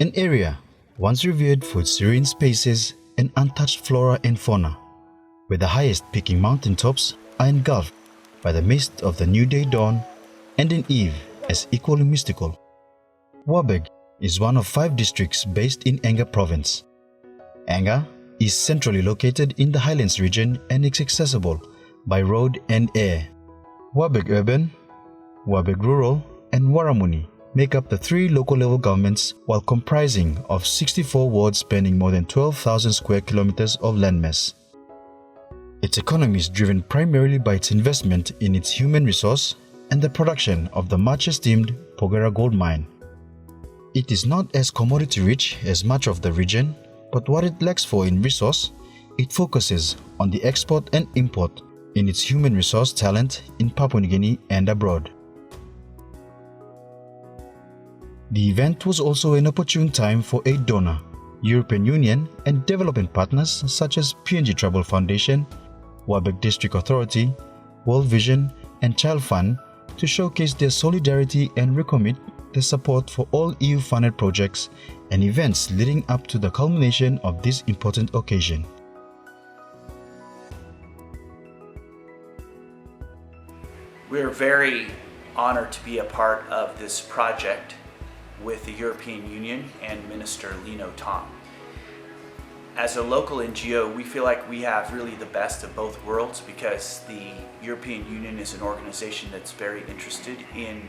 An area once revered for its serene spaces and untouched flora and fauna, where the highest peaking mountaintops are engulfed by the mist of the new day dawn and an eve as equally mystical. Wabag is one of 5 districts based in Enga province. Enga is centrally located in the highlands region and is accessible by road and air. Wabag Urban, Wabag Rural and Waramuni make up the 3 local level governments, while comprising of 64 wards spanning more than 12,000 square kilometers of landmass. Its economy is driven primarily by its investment in its human resource and the production of the much esteemed Porgera gold mine. It is not as commodity rich as much of the region, but what it lacks for in resource, it focuses on the export and import in its human resource talent in Papua New Guinea and abroad. The event was also an opportune time for aid donor, European Union and development partners such as PNG Tribal Foundation, Wabag District Authority, World Vision and Child Fund to showcase their solidarity and recommit their support for all EU-funded projects and events leading up to the culmination of this important occasion. We are very honored to be a part of this project with the European Union and Minister Lino Tom. As a local NGO, we feel like we have really the best of both worlds because the European Union is an organization that's very interested in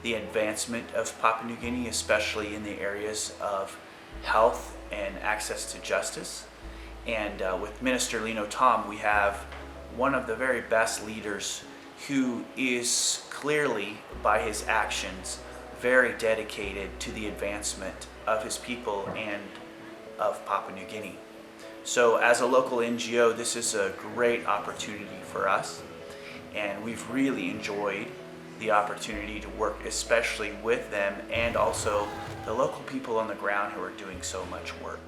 the advancement of Papua New Guinea, especially in the areas of health and access to justice. And with Minister Lino Tom, we have one of the very best leaders who is clearly, by his actions, very dedicated to the advancement of his people and of Papua New Guinea. So as a local NGO, this is a great opportunity for us, and we've really enjoyed the opportunity to work especially with them and also the local people on the ground who are doing so much work.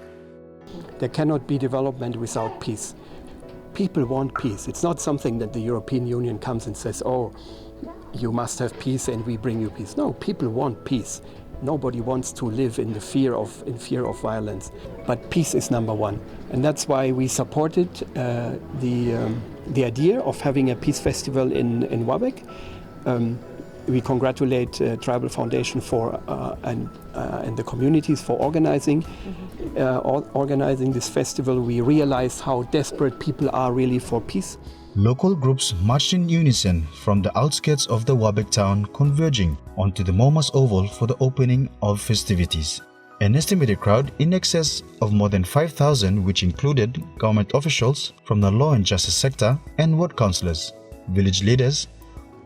There cannot be development without peace. People want peace. It's not something that the European Union comes and says, oh, you must have peace and we bring you peace. No, people want peace. Nobody wants to live in fear of violence. But peace is number one. And that's why we supported the idea of having a peace festival in Wabag. We congratulate Tribal Foundation and the communities for organizing this festival. We realized how desperate people are really for peace. Local groups marched in unison from the outskirts of the Wabag town, converging onto the Momas Oval for the opening of festivities. An estimated crowd in excess of more than 5,000, which included government officials from the law and justice sector and ward councillors, village leaders,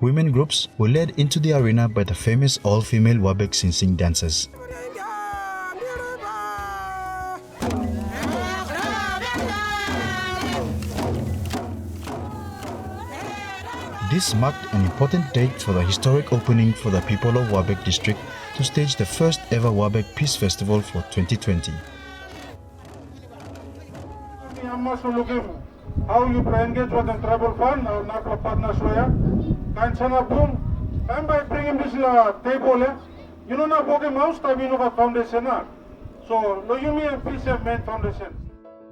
women groups, were led into the arena by the famous all-female Wabag Sinsing dancers. This marked an important date for the historic opening for the people of Wabag District to stage the first ever Wabag Peace Festival for 2020. How you engage with the tribal fund or not partners kan sana boom kan by bringing this table you know na boge mouse tabi no foundation so no you mean peace main foundation.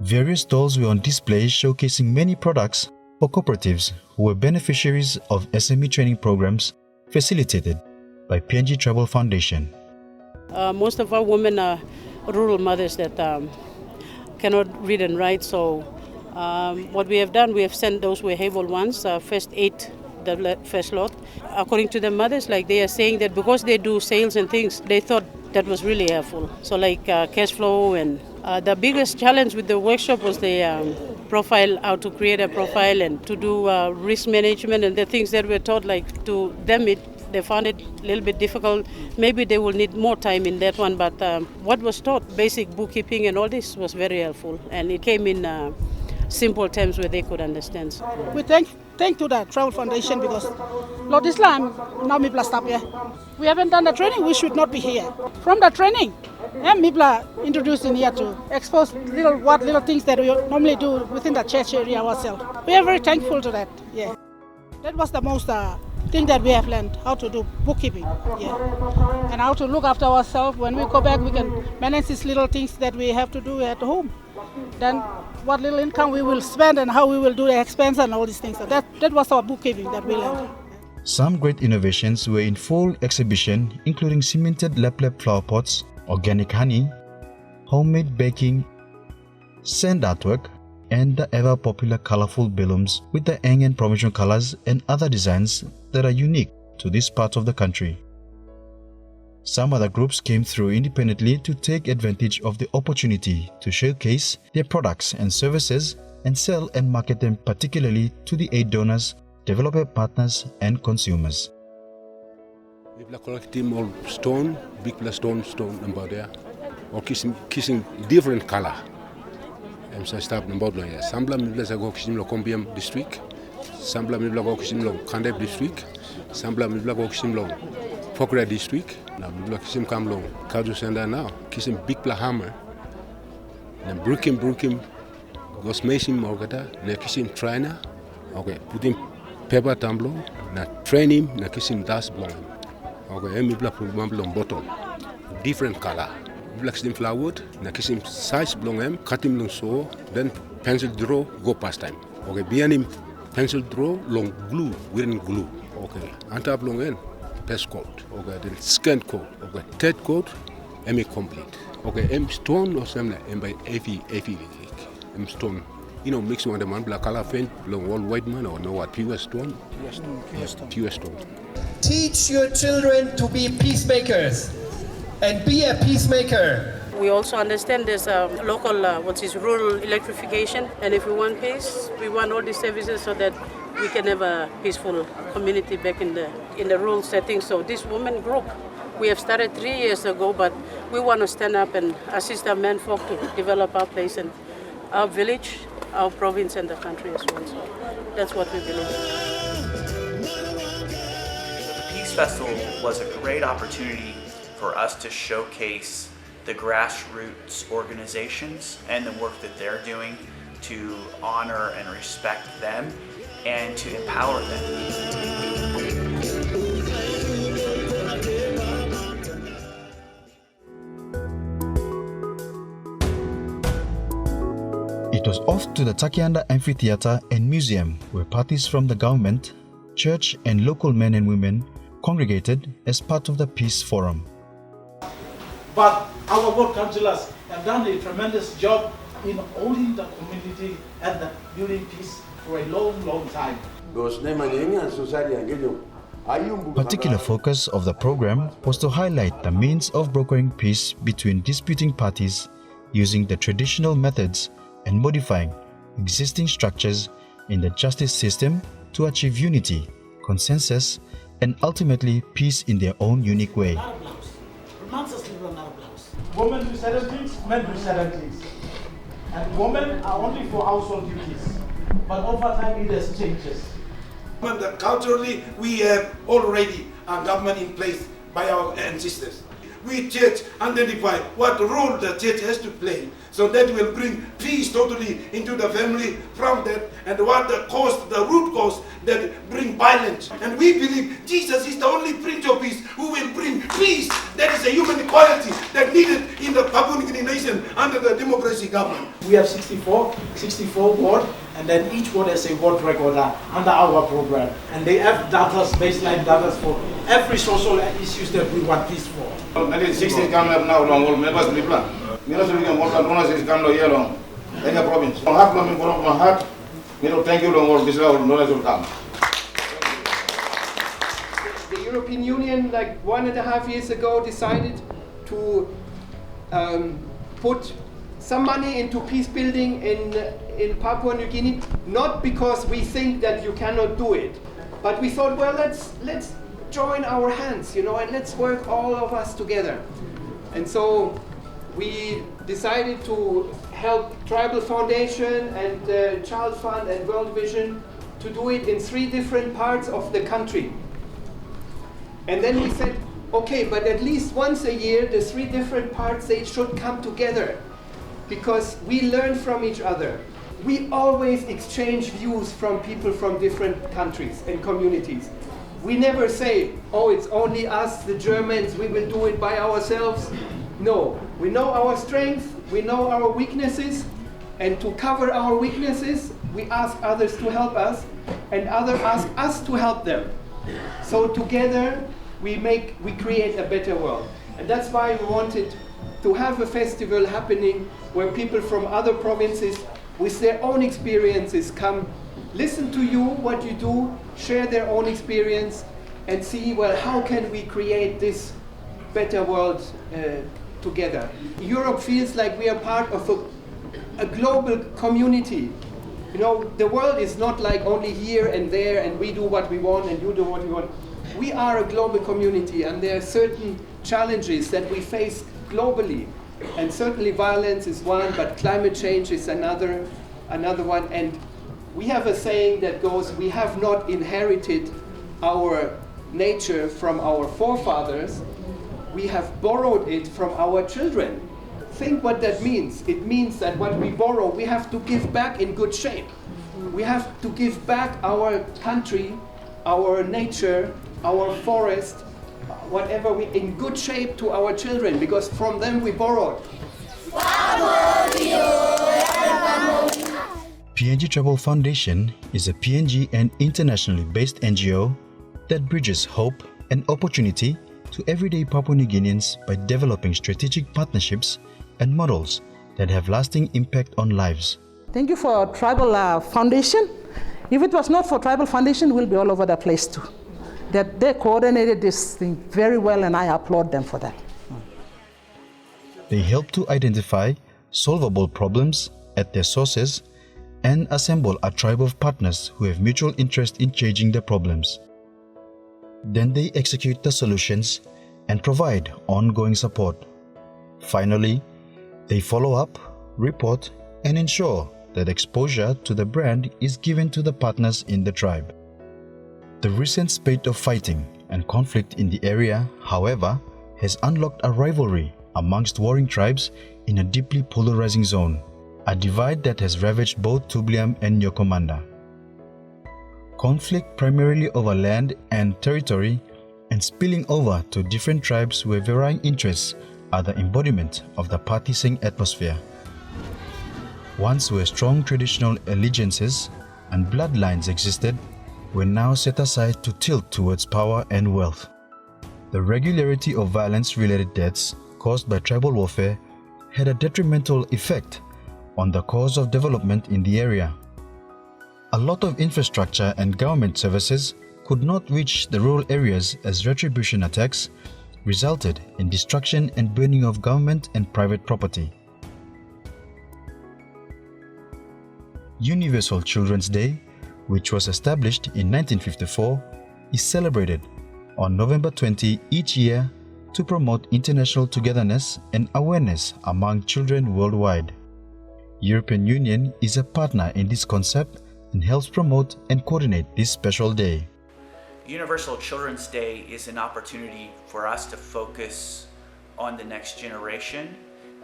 Various stalls were on display showcasing many products for cooperatives who were beneficiaries of SME training programs facilitated by PNG Tribal Foundation. Most of our women are rural mothers that cannot read and write, so what we have done, we have sent those who are able ones, first 8, the first lot. According to the mothers, like they are saying that because they do sales and things, they thought that was really helpful. So like cash flow, and the biggest challenge with the workshop was the profile, how to create a profile and to do risk management, and the things that were taught, like to them they found it a little bit difficult. Maybe they will need more time in that one, but what was taught, basic bookkeeping and all this, was very helpful, and it came in simple terms where they could understand. We thank to the Tribal Foundation because Lord Islam now people stop here. We haven't done the training, we should not be here. From the training, people are introduced in here to expose little things that we normally do within the church area ourselves. We are very thankful to that. Yeah, that was the most thing that we have learned, how to do bookkeeping, yeah, and how to look after ourselves. When we go back, we can manage these little things that we have to do at home. Then what little income we will spend and how we will do the expense and all these things. So that was our bookkeeping that we learned. Some great innovations were in full exhibition, including cemented lap-lap flower pots, organic honey, homemade baking, sand artwork, and the ever-popular colorful balloons with the Eng and provincial colors and other designs that are unique to this part of the country. Some other groups came through independently to take advantage of the opportunity to showcase their products and services and sell and market them particularly to the aid donors, developer partners and consumers. We collect them all stone, big stone about there, or kissing different color. So start about there. Sambla mi blasa go kissing lo Kombiam district, Sambla mi blasa go kissing lo Kandep district, Sambla mi blasa go kissing lo Pokra district. Now mi blasa kissing kam lo Kaju Senda now, kissing big hammer. Na brukim go smashing morgata, na kissing trainer. Okay, putting paper tumbler, na train him, na kissing dust blown. Okay, mi blasa program lo bottle, different color. Black stem flower, na kisim size blong em, cut him long so, then pencil draw, go past time. Okay, behind him pencil draw, long glue, wearing glue. Okay, anta blong en, pass coat. Okay, then scan coat. Okay, third coat, em complete. Okay, em stone or something, em by FE, em stone. You know, mix one the man black color paint, long all white man or no what pure stone. Pure stone. Teach your children to be peacemakers. And be a peacemaker. We also understand there's a local, rural electrification, and if we want peace, we want all these services so that we can have a peaceful community back in the rural setting. So this women group, we have started 3 years ago, but we want to stand up and assist our menfolk to develop our place and our village, our province, and the country as well. So that's what we believe. The Peace Festival was a great opportunity for us to showcase the grassroots organizations and the work that they're doing to honor and respect them and to empower them. It was off to the Takianda Amphitheatre and Museum where parties from the government, church and local men and women congregated as part of the Peace Forum. But our ward councillors have done a tremendous job in holding the community and building peace for a long time. Particular focus of the program was to highlight the means of brokering peace between disputing parties using the traditional methods and modifying existing structures in the justice system to achieve unity, consensus, and ultimately peace in their own unique way. Women do certain things, men do certain things. And women are only for household duties. But over time it has changes. Culturally, we have already a government in place by our ancestors. We church identify what role the church has to play, so that will bring peace totally into the family from that, and what the root cause that bring violence. And we believe Jesus is the only Prince of Peace who will bring peace. That is a human equality that needed in the Papua New Guinea nation under the democracy government. We have 64 wards, and then each ward has a ward recorder under our program. And they have data, baseline data for every social issues that we want peace for. 16 come up now long all members we plan. Minister we can work on is come no year long. Any province. From heart from my heart. Thank you long all this knowledge will come. The European Union, like 1.5 years ago, decided to put some money into peace building in Papua New Guinea, not because we think that you cannot do it, but we thought, well, let's join our hands, and let's work all of us together. And so we decided to help Tribal Foundation and Child Fund and World Vision to do it in 3 different parts of the country. And then we said, okay, but at least once a year, the 3 different parts, they should come together because we learn from each other. We always exchange views from people from different countries and communities. We never say, oh, it's only us, the Germans, we will do it by ourselves. No, we know our strengths, we know our weaknesses, and to cover our weaknesses, we ask others to help us, and others ask us to help them. So together, we create a better world. And that's why we wanted to have a festival happening where people from other provinces with their own experiences come listen to you, what you do, share their own experience, and see, well, how can we create this better world together? Europe feels like we are part of a global community. You know, the world is not like only here and there, and we do what we want and you do what we want. We are a global community, and there are certain challenges that we face globally. And certainly violence is one, but climate change is another one. And we have a saying that goes, we have not inherited our nature from our forefathers, we have borrowed it from our children. Think what that means. It means that what we borrow, we have to give back in good shape. We have to give back our country, our nature, our forest, whatever, in good shape to our children, because from them we borrowed. PNG Tribal Foundation is a PNG and internationally based NGO that bridges hope and opportunity to everyday Papua New Guineans by developing strategic partnerships and models that have lasting impact on lives. Thank you for Tribal Foundation. If it was not for Tribal Foundation, we'll be all over the place too. That they coordinated this thing very well, and I applaud them for that. They help to identify solvable problems at their sources and assemble a tribe of partners who have mutual interest in changing the problems. Then they execute the solutions and provide ongoing support. Finally, they follow up, report, and ensure that exposure to the brand is given to the partners in the tribe. The recent spate of fighting and conflict in the area, however, has unlocked a rivalry amongst warring tribes in a deeply polarizing zone, a divide that has ravaged both Tubliam and Nyokomanda. Conflict primarily over land and territory and spilling over to different tribes where varying interests are the embodiment of the partisan atmosphere. Once where strong traditional allegiances and bloodlines existed, were now set aside to tilt towards power and wealth. The regularity of violence-related deaths caused by tribal warfare had a detrimental effect on the cause of development in the area. A lot of infrastructure and government services could not reach the rural areas as retribution attacks resulted in destruction and burning of government and private property. Universal Children's Day, which was established in 1954, is celebrated on November 20 each year to promote international togetherness and awareness among children worldwide. European Union is a partner in this concept and helps promote and coordinate this special day. Universal Children's Day is an opportunity for us to focus on the next generation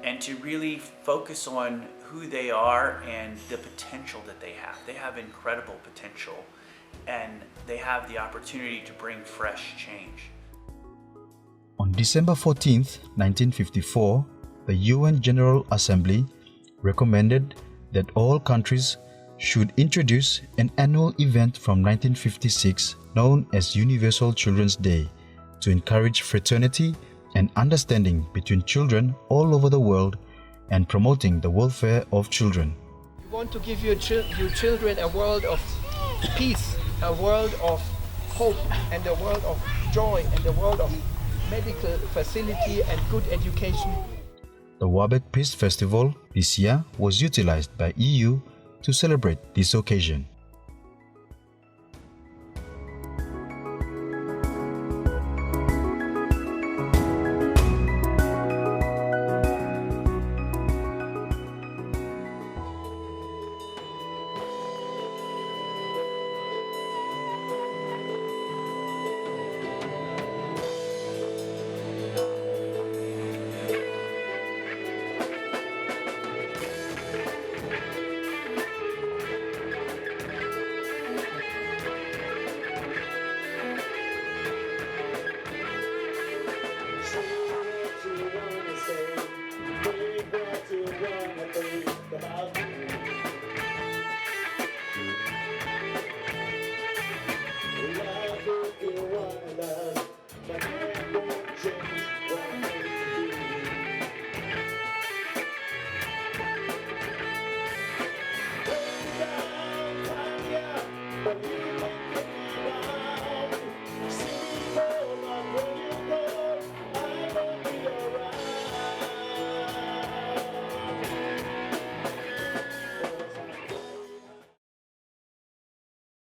and to really focus on who they are and the potential that they have. They have incredible potential, and they have the opportunity to bring fresh change. On December 14, 1954, the UN General Assembly recommended that all countries should introduce an annual event from 1956 known as Universal Children's Day to encourage fraternity and understanding between children all over the world and promoting the welfare of children. We want to give your children a world of peace, a world of hope, and a world of joy, and a world of medical facility and good education. The Wabag Peace Festival this year was utilized by EU to celebrate this occasion.